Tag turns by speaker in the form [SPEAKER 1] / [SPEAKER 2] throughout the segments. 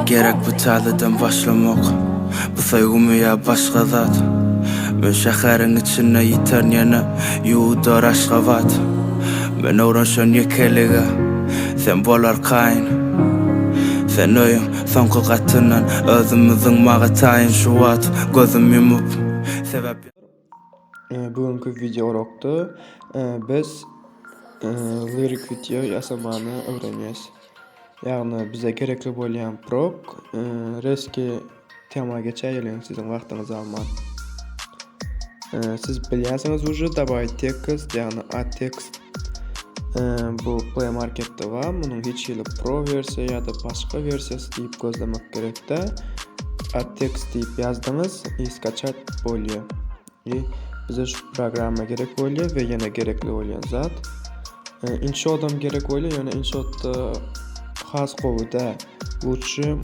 [SPEAKER 1] Gerek bu taliden başlamak, bu saygımı ya başka zat. Ben şehrin içine yiter yana, yuğudar aşkavat. Ben uğraşan yekelige, sen bolar kayn. Sen oyun, son kılgatından, özümüzün mağatayın şu vat. Gözüm yumup, sebep...
[SPEAKER 2] Bugünkü video urokda biz lirik video yasamany öwrenýäs. Ýagny bize gerekli bolýan prog reski tema geçäýilen sizin wagtyňyzy alman. Siz bilýärsiňiz uje dabay tekst ýagny a-tekst bu Play Marketde var. Munyň hiç ýyly pro versiýa ýa-da başga versiýasy diýip gözlemek gerek-de. A-tekst diýip ýazdyňyz, skачать bolýar. Bize şu programa gerek bolýar we ýene gerekli bolýan zat. Inşoodam gerek bolýar, ýöne inşoodda has gowuda lutşy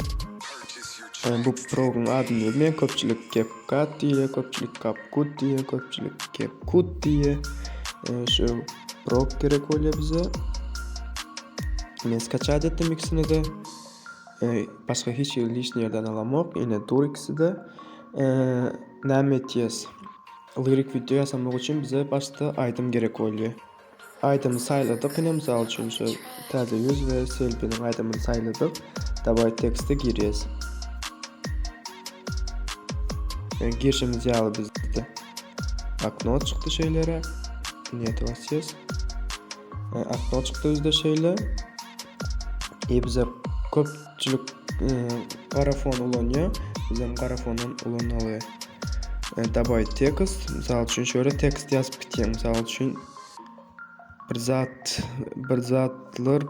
[SPEAKER 2] bu programın adyny bilmeýän köpçülik CapCut diýe, köpçülik CapCut diýe, köpçülik CapCut diýe. Şu prog gerek bolýar bize. Men skачать etdim ikisini de. Başga hiç ýerli ýerden alamak, ýene Durix'de näme etýäs? Lirik video yasamak üçin bize başta aýdym gerek bolýar. Aýdymy saýladyk, ine mysal üçin şu täze ýüz we selfie'niň aýdymyny saýladyk. Dabay tekste girýäs. Girişimiz ýaly bizde. Aknot çykdy şeýlere. Niýeti basýas. Aknot çykdy bizde şeýle. Bize köpçülik garafon ulanýar. Biz hem garafondan ulanalýar. Dabay tekst, misal üçün şöyle tekst yazıp bitýär. Misal üçün bir zatlar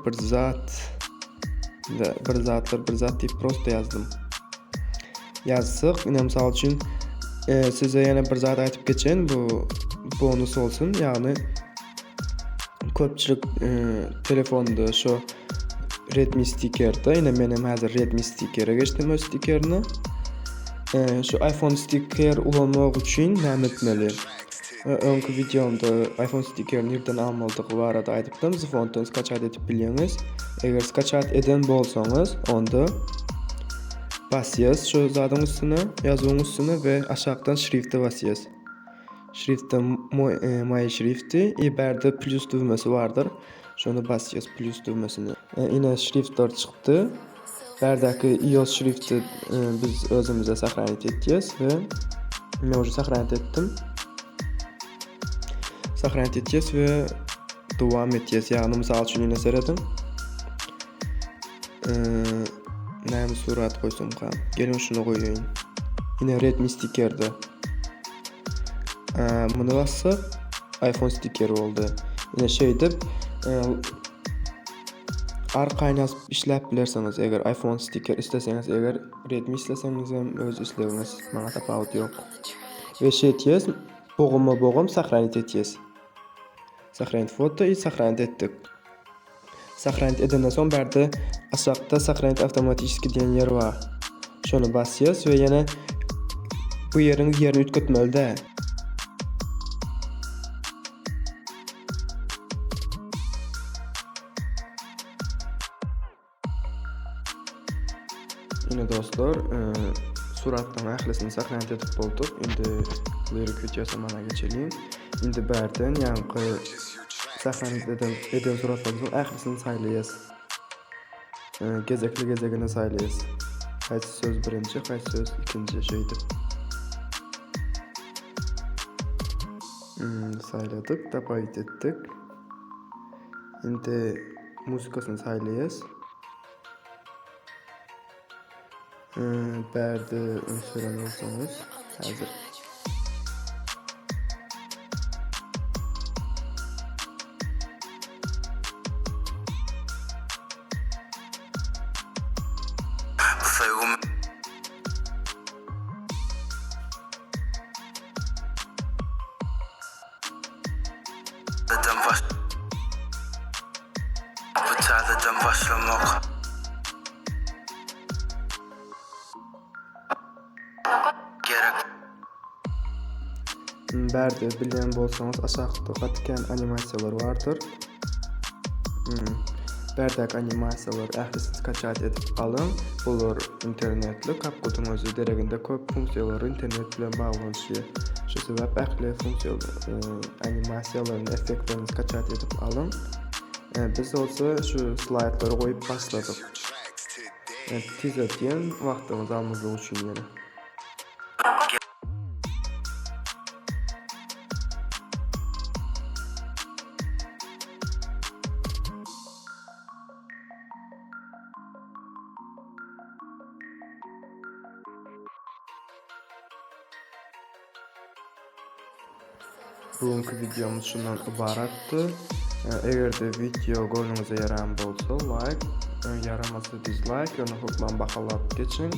[SPEAKER 2] diýip prosta yazdım. Yazsyk, ine misal üçün size ýene bir zat aýtyp geçen, bu bonus bolsun, ýagny köpçülik telefonda şu Redmi stickerde, ine men hem häzir Redmi stickere geçdim, o stickerini. Şu iPhone sticker ulanmak üçin näme etmeli? Öňkü videomda iPhone stickerini ýerden almalydygy barada aýdypdym. Zifondan skачать edip bilýäňiz. Eger skачать eden bolsaňyz, onda basýas şu zadyň üstüne, ýazyň üstüne we aşagdan şrifte basýas. Şrifte my şrifti, berde plus düýmesi bardyr. Şonu basýas plus düýmesini. Ine şriftler çykdy. Berdäki iOS şrifti biz özümüze saxlanýat etýäs we men uje saxlanýat etdim. Saxlanýat etýäs we dowam etýäs. Ýagny mysal üçin ine seredim. Näme surat goýsam kan? Gelin şunu goýaýyn. Ine Redmi stickerde. Muny bassak iPhone sticker boldy. Ine şeýdip arkaýny ýazyp işläp bilerseňiz, eger iPhone sticker isteseňiz, eger Redmi isteseňiz hem öz islegiňiz, maňa tapawut ýok. We şeýtýäs, bogum saxlanýat etýäs. Saxlanýat foto saxlanýat etdik. Saxlanýat edenden soň berde aşagda saxlanýat awtomatiski diýen ýer bar. Şonu basýas we ýene bu ýeriň ýerini ütgetmeli-de. Yine dostlar, suratdan ählisini saxlanýat edip boldyk. Indi lirik video yasamana geçelim. Indi bärden ýanky saxlanýat eden suratlaryň ählisini saýlaýas. Gezekli-gezegini saýlaýas. Haýsy söz birinji, haýsy söz ikinji şeýdip. Saýladyk, dabay etdik. Indi muzikasyny saýlaýas. Berde önsüren olsanız hazır.
[SPEAKER 1] Bu taliden başlamak.
[SPEAKER 2] Berde bilýän bolsaňyz aşagda gatken animasiýalar bardyr. berdäk animasiýalar ähli skaçat edip alın. Bular internetli, CapCut'un özü dereginde köp funksiýalary internet bilen baglanşýar. Şu sebäp ähli funksiýalar, animasiýalaryň effektlerini skaçat edip alın. Biz olsa şu slaydlary goýup başladyk. Tiz etýän wagtyňyzy almagyk üçin ýene. Bugünkü videomuz şundan ibaratdy. Egerde video gönlüňize ýaran bolsa like, yaramasa dislike, ýöne hukman bahalap geçin.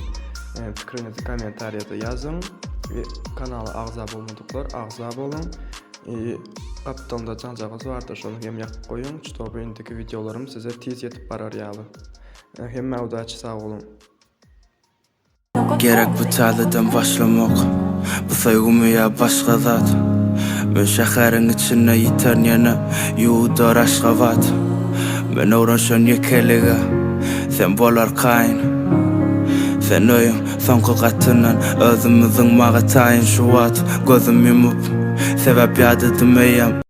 [SPEAKER 2] Pikirinizi kommentariýada ýazyň. Kanala agza bolmadyklar agza bolun. Kapitanda janjagys barda şonu hem ýakyp goýun. Şoňa indiki videolarym size tez ýetip barar ýaly. Hemme udaçy sag bolun.
[SPEAKER 1] Gerek bu talydan başlamak, bu soýgumy ýa başga zat. Men şäheriň içine ýeter ýene ýuwdar Aşgabat. Men öwrenşen ýekelige, sen bolar kaýyn. Sen öýüň soňky gatynan özümiziň maga taýyn şu wat. Gözüm yumup sebäp ýadydymeýem.